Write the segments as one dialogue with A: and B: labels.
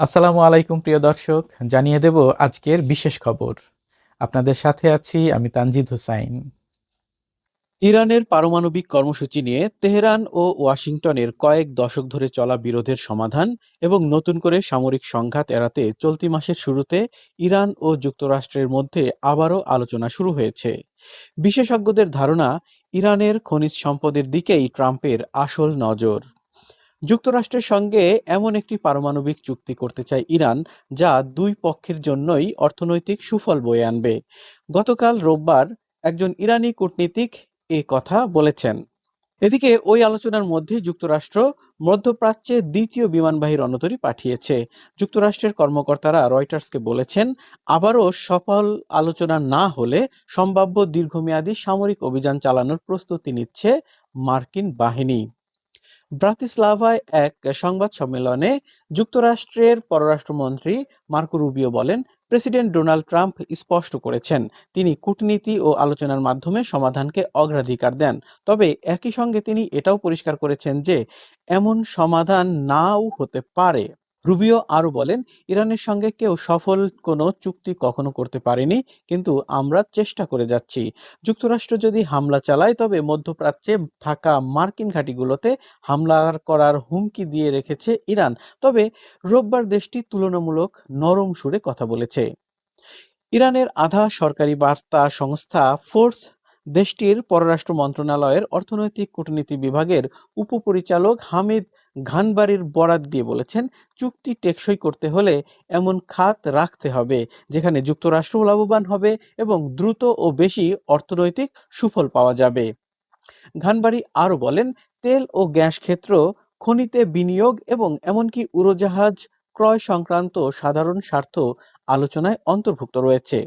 A: আসসালামু আলাইকুম প্রিয় দর্শক, জানিয়ে দেব আজকের বিশেষ খবর। আপনাদের সাথে আছি আমি তানজিদ হুসাইন।
B: ইরানের পারমাণবিক কর্মসূচি নিয়ে তেহরান ও ওয়াশিংটনের কয়েক দশক ধরে চলা বিরোধের সমাধান এবং নতুন করে সামরিক সংঘাত এড়াতে চলতি মাসের শুরুতে ইরান ও যুক্তরাষ্ট্রের মধ্যে আবারও আলোচনা শুরু হয়েছে। বিশেষজ্ঞদের ধারণা, ইরানের খনিজ সম্পদের দিকেই ট্রাম্পের আসল নজর। যুক্তরাষ্ট্রের সঙ্গে এমন একটি পারমাণবিক চুক্তি করতে চায় ইরান, যা দুই পক্ষের জন্যই অর্থনৈতিক সুফল বয়ে আনবে। গতকাল রোববার একজন ইরানি কূটনীতিক এ কথা বলেছেন। এদিকে ওই আলোচনার মধ্যে যুক্তরাষ্ট্র মধ্যপ্রাচ্যে দ্বিতীয় বিমানবাহী রণতরী পাঠিয়েছে। যুক্তরাষ্ট্রের কর্মকর্তারা রয়টার্সকে বলেছেন, আবারও সফল আলোচনা না হলে সম্ভাব্য দীর্ঘমেয়াদী সামরিক অভিযান চালানোর প্রস্তুতি নিচ্ছে মার্কিন বাহিনী। ব্রাতিস্লাভায় এক সংবাদ সম্মেলনে যুক্তরাষ্ট্রের পররাষ্ট্রমন্ত্রী মার্কো রুবিও বলেন, প্রেসিডেন্ট ডোনাল্ড ট্রাম্প স্পষ্ট করেছেন তিনি কূটনীতি ও আলোচনার মাধ্যমে সমাধানকে অগ্রাধিকার দেন। তবে একই সঙ্গে তিনি এটাও পরিষ্কার করেছেন যে এমন সমাধান নাও হতে পারে। রুবিও আরও বলেন, ইরানের সঙ্গে কেউ সফল কোনো চুক্তি কখনো করতে পারেনি, কিন্তু আমরা চেষ্টা করে যাচ্ছি। যুক্তরাষ্ট্র যদি হামলা চালায় তবে মধ্যপ্রাচ্যে থাকা মার্কিন ঘাঁটিগুলোতে হামলা করার হুমকি দিয়ে রেখেছে ইরান। তবে রোববার দেশটি তুলনামূলক নরম সুরে কথা বলেছে। ইরানের আধা সরকারি বার্তা সংস্থা ফোর্স দেশটির পররাষ্ট্র মন্ত্রণালয়ের অর্থনৈতিক কূটনীতি বিভাগের উপপরিচালক হামিদ ঘানবারির বরাত দিয়ে বলেছেন, চুক্তি টেকসই করতে হলে এমন খাত রাখতে হবে যেখানে যুক্তরাষ্ট্র লাভবান হবে এবং দ্রুত ও বেশি অর্থনৈতিক সুফল পাওয়া যাবে। ঘানবারি আরও বলেন, তেল ও গ্যাস ক্ষেত্র, খনিতে বিনিয়োগ এবং এমনকি উড়োজাহাজ ক্রয় সংক্রান্ত সাধারণ স্বার্থ আলোচনায় অন্তর্ভুক্ত রয়েছে।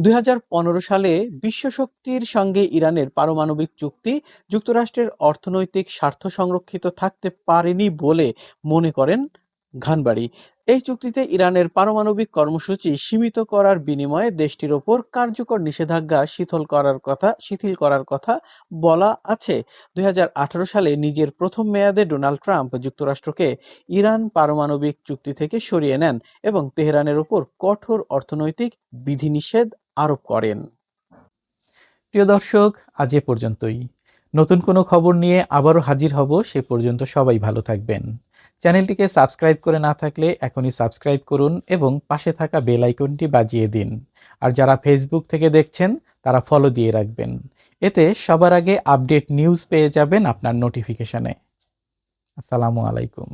B: ২০১৫ সালে বিশ্বশক্তির সঙ্গে ইরানের পারমাণবিক চুক্তি যুক্তরাষ্ট্রের অর্থনৈতিক স্বার্থ সংরক্ষিত থাকতে পারেনি বলে মনে করেন ঘানবাড়ি। এই চুক্তিতে ইরানের পারমাণবিক কর্মসূচি সীমিত করার বিনিময়ে দেশটির ওপর কার্যকর নিষেধাজ্ঞা শিথিল করার কথা বলা আছে। ২০১৮ সালে নিজের প্রথম মেয়াদে ডোনাল্ড ট্রাম্প যুক্তরাষ্ট্রকে ইরান পারমাণবিক চুক্তি থেকে সরিয়ে নেন এবং তেহরানের ওপর কঠোর অর্থনৈতিক বিধিনিষেধ আরোপ করেন।
A: প্রিয় দর্শক, আজ এ পর্যন্তই। নতুন কোনো খবর নিয়ে আবারও হাজির হব। সে পর্যন্ত সবাই ভালো থাকবেন। চ্যানেলটিকে সাবস্ক্রাইব করে না থাকলে এখনই সাবস্ক্রাইব করুন এবং পাশে থাকা বেল আইকনটি বাজিয়ে দিন। আর যারা ফেসবুক থেকে দেখছেন তারা ফলো দিয়ে রাখবেন। এতে সবার আগে আপডেট নিউজ পেয়ে যাবেন আপনার নোটিফিকেশনে। আসসালামু আলাইকুম।